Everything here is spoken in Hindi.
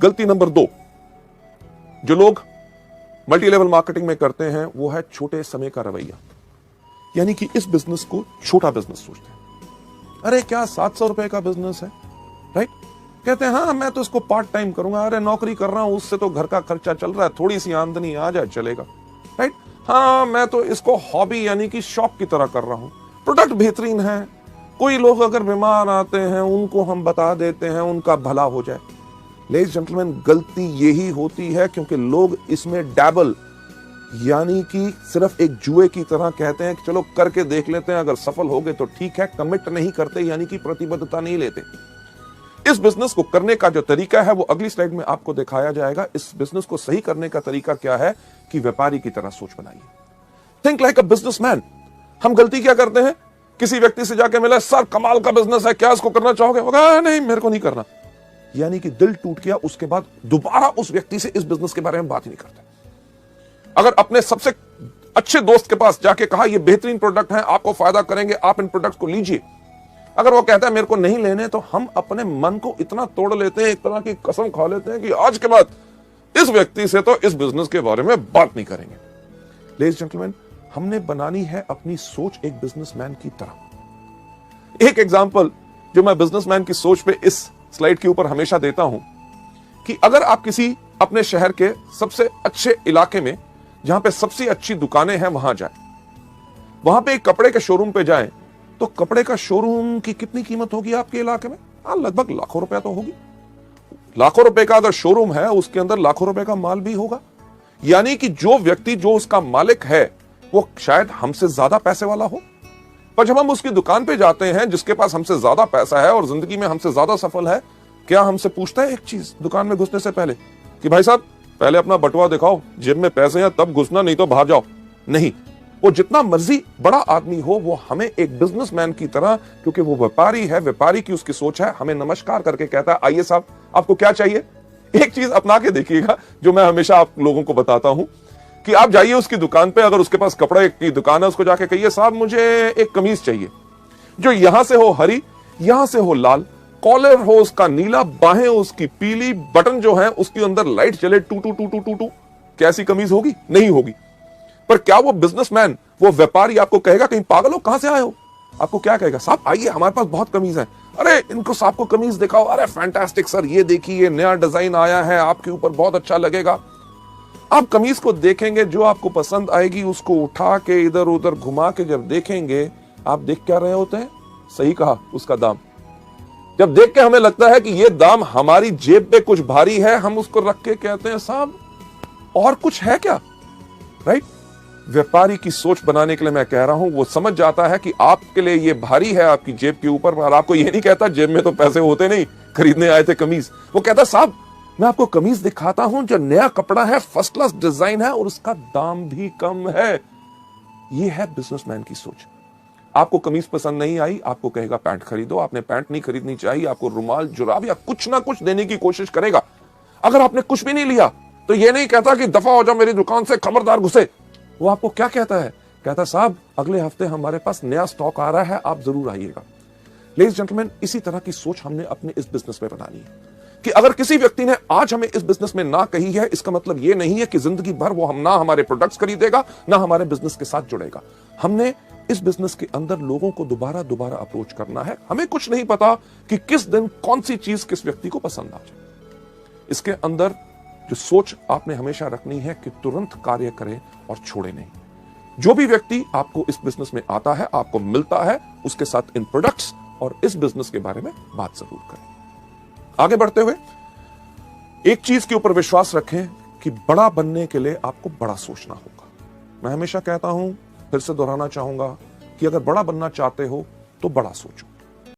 गलती नंबर 2 जो लोग मल्टी लेवल मार्केटिंग में करते हैं वो है छोटे समय का रवैया। यानी कि इस बिजनेस को छोटा बिजनेस सोचते हैं। अरे क्या 700 रुपए का बिजनेस है, राइट? कहते हैं हाँ मैं तो इसको पार्ट टाइम करूंगा, अरे नौकरी कर रहा हूं उससे तो घर का खर्चा चल रहा है, थोड़ी सी आमदनी आ जाए चलेगा, राइट? हाँ मैं तो इसको हॉबी यानी कि शौक की तरह कर रहा हूं, प्रोडक्ट बेहतरीन है, कोई लोग अगर बीमार आते हैं उनको हम बता देते हैं उनका भला हो जाए। लेडीज जेंटलमैन, गलती यही होती है क्योंकि लोग इसमें डैबल यानी कि सिर्फ एक जुए की तरह कहते हैं कि चलो करके देख लेते हैं, अगर सफल हो गए तो ठीक है, कमिट नहीं करते यानी कि प्रतिबद्धता नहीं लेते। इस बिजनेस को करने का जो तरीका है वो अगली स्लाइड में आपको दिखाया जाएगा। इस बिजनेस को सही करने का तरीका क्या है कि व्यापारी की तरह सोच बनाइए। Think like a businessman. हम गलती क्या करते हैं, किसी व्यक्ति से जाके मिला, सर कमाल का बिजनेस है, क्या इसको करना चाहोगे? नहीं मेरे को नहीं करना, यानी कि दिल टूट गया। उसके बाद दोबारा उस व्यक्ति से इस बिजनेस के बारे में बात ही नहीं करते। अगर अपने सबसे अच्छे दोस्त के पास जाके कहा ये बेहतरीन प्रोडक्ट है, आपको फायदा करेंगे, आप इन प्रोडक्ट को लीजिए, अगर वो कहता है मेरे को नहीं लेने, तो हम अपने मन को इतना तोड़ लेते हैं, एक तरह की कसम खा लेते हैं कि आज के बाद इस व्यक्ति से तो इस बिजनेस के बारे में बात नहीं करेंगे। लेडीज जेंटलमैन, हमने बनानी है अपनी सोच एक बिजनेसमैन की तरह। एक एग्जांपल जो मैं बिजनेसमैन की सोच पे इस स्लाइड के ऊपर हमेशा देता हूं कि अगर आप किसी अपने शहर के सबसे अच्छे इलाके में जहां पे सबसे अच्छी दुकानें हैं वहां जाएं, वहां पे एक कपड़े के शोरूम पे जाएं, तो कपड़े का शोरूम की कितनी कीमत होगी आपके इलाके में? लगभग लाखों रुपया तो होगी। लाखों रुपए का अगर शोरूम है उसके अंदर लाखों रुपए का माल भी होगा। यानी कि जो व्यक्ति जो उसका मालिक है वो शायद हमसे ज्यादा पैसे वाला हो, पर जब हम उसकी दुकान पे जाते हैं जिसके पास हमसे ज्यादा पैसा है और जिंदगी में हमसे ज्यादा सफल है, क्या हमसे पूछता है एक चीज दुकान में घुसने से पहले कि भाई साहब पहले अपना बटुआ दिखाओ, जेब में पैसे हैं तब घुसना, नहीं तो बाहर जाओ? नहीं, वो जितना मर्जी बड़ा आदमी हो वो हमें एक बिजनेसमैन की तरह, क्योंकि वो व्यापारी है, व्यापारी की उसकी सोच है, हमें नमस्कार करके कहता है आइए साहब आपको क्या चाहिए। एक चीज अपना के देखिएगा जो मैं हमेशा आप लोगों को बताता हूं कि आप जाइए उसकी दुकान पे, अगर उसके पास कपड़े की दुकान है उसको जाके कहिए साहब मुझे एक कमीज चाहिए जो यहां से हो हरी, यहां से हो लाल, कॉलर हो उसका नीला, बाहें उसकी पीली, बटन जो है उसके अंदर लाइट चले टू टू टू टू टू टू। कैसी कमीज होगी? नहीं होगी। पर क्या वो बिजनेसमैन, वो व्यापारी आपको कहेगा कहीं पागल हो कहां से आए हो? आपको क्या कहेगा? साहब आइए हमारे पास बहुत कमीज है, अरे इनको साहब को कमीज दिखाओ, अरे फैंटास्टिक सर ये देखिए नया डिजाइन आया है आपके ऊपर बहुत अच्छा लगेगा। आप कमीज को देखेंगे, जो आपको पसंद आएगी उसको उठा के इधर उधर घुमा के जब देखेंगे, आप देख क्या रहे होते हैं? सही कहा, उसका दाम। जब देख के हमें लगता है कि ये दाम हमारी जेब पे कुछ भारी है, हम उसको रख के कहते हैं साहब और कुछ है क्या, राइट? व्यापारी की सोच बनाने के लिए मैं कह रहा हूं, वो समझ जाता है कि आपके लिए ये भारी है आपकी जेब के ऊपर, और आपको ये नहीं कहता जेब में तो पैसे होते नहीं, खरीदने आए थे कमीज। वो कहता साहब मैं आपको कमीज दिखाता हूं जो नया कपड़ा है, फर्स्ट क्लास डिजाइन है और उसका दाम भी कम है। ये है बिजनेसमैन की सोच। आपको कमीज पसंद नहीं आई, आपको कहेगा पैंट खरीदो। आपने पैंट नहीं खरीदनी चाहिए, आपको रुमाल, जुराब या कुछ ना कुछ देने की कोशिश करेगा। अगर आपने कुछ भी नहीं लिया तो ये नहीं कहता कि दफा हो जाओ मेरी दुकान से, खबरदार घुसे। वो आपको क्या कहता है? कहता साहब अगले हफ्ते हमारे पास नया स्टॉक आ रहा है, आप जरूर आइएगा। लेडीज जेंटलमैन, इसी तरह की सोच हमने अपने इस बिजनेस में बनानी है कि अगर किसी व्यक्ति ने आज हमें इस बिजनेस में ना कही है, इसका मतलब यह नहीं है कि जिंदगी भर वो हम ना हमारे प्रोडक्ट्स खरीदेगा ना हमारे बिजनेस के साथ जुड़ेगा। हमने इस बिजनेस के अंदर लोगों को दोबारा दोबारा अप्रोच करना है। हमें कुछ नहीं पता कि किस दिन कौन सी चीज किस व्यक्ति को पसंद आ जाए। इसके अंदर जो सोच आपने हमेशा रखनी है कि तुरंत कार्य करें और छोड़े नहीं। जो भी व्यक्ति आपको इस बिजनेस में आता है, आपको मिलता है, उसके साथ इन प्रोडक्ट्स और इस बिजनेस के बारे में बात जरूर करें। आगे बढ़ते हुए एक चीज के ऊपर विश्वास रखें कि बड़ा बनने के लिए आपको बड़ा सोचना होगा। मैं हमेशा कहता हूं, फिर से दोहराना चाहूंगा कि अगर बड़ा बनना चाहते हो तो बड़ा सोचो।